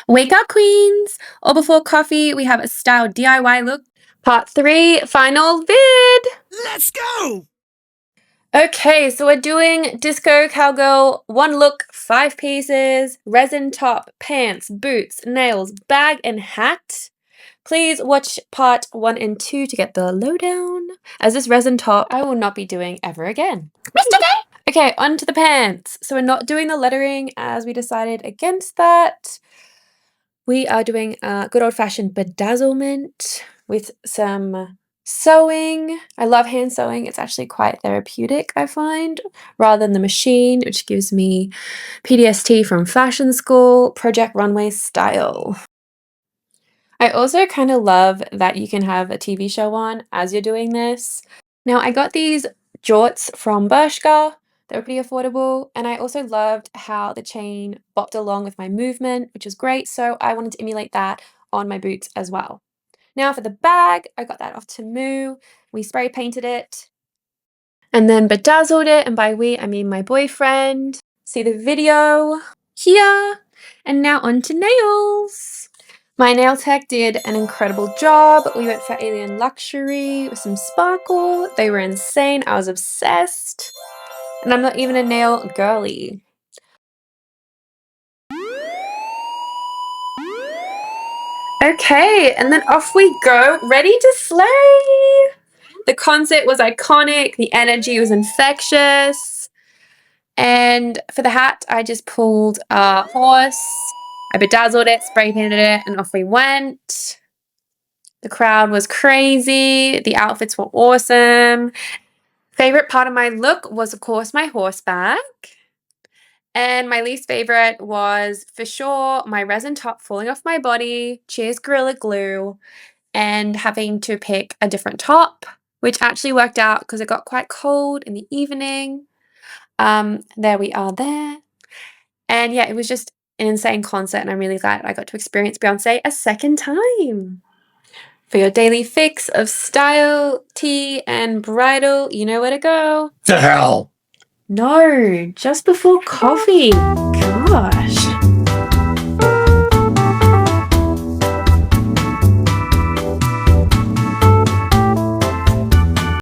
Wake up, queens! Or before coffee, we have a style DIY look. Part 3, final vid! Let's go! Okay, so we're doing disco cowgirl, 1 look, 5 pieces, resin top, pants, boots, nails, bag, and hat. Please watch part 1 and 2 to get the lowdown, as this resin top I will not be doing ever again. Mr. Day! Okay, on to the pants. So we're not doing the lettering as we decided against that. We are doing a good old-fashioned bedazzlement with some sewing. I love hand sewing. It's actually quite therapeutic, I find, rather than the machine, which gives me PTSD from fashion school, Project Runway style. I also kind of love that you can have a TV show on as you're doing this. Now, I got these jorts from Bershka. They were pretty affordable, and I also loved how the chain bopped along with my movement, which was great, so I wanted to emulate that on my boots as well. Now for the bag, I got that off Temu. We spray painted it and then bedazzled it, and by we, I mean my boyfriend. See the video here. And now on to nails. My nail tech did an incredible job. We went for Alien Luxury with some sparkle. They were insane. I was obsessed. And I'm not even a nail girly. Okay, and then off we go, ready to slay! The concept was iconic, the energy was infectious. And for the hat, I just pulled a horse. I bedazzled it, spray painted it, and off we went. The crowd was crazy. The outfits were awesome. Favorite part of my look was, of course, my horse bag. And my least favorite was, for sure, my resin top falling off my body. Cheers, Gorilla Glue. And having to pick a different top, which actually worked out because it got quite cold in the evening. There we are there. And yeah, it was just an insane concert, and I'm really glad I got to experience Beyonce a second time. For your daily fix of style, tea, and bridal, you know where to go. The hell? No, just before coffee. Gosh.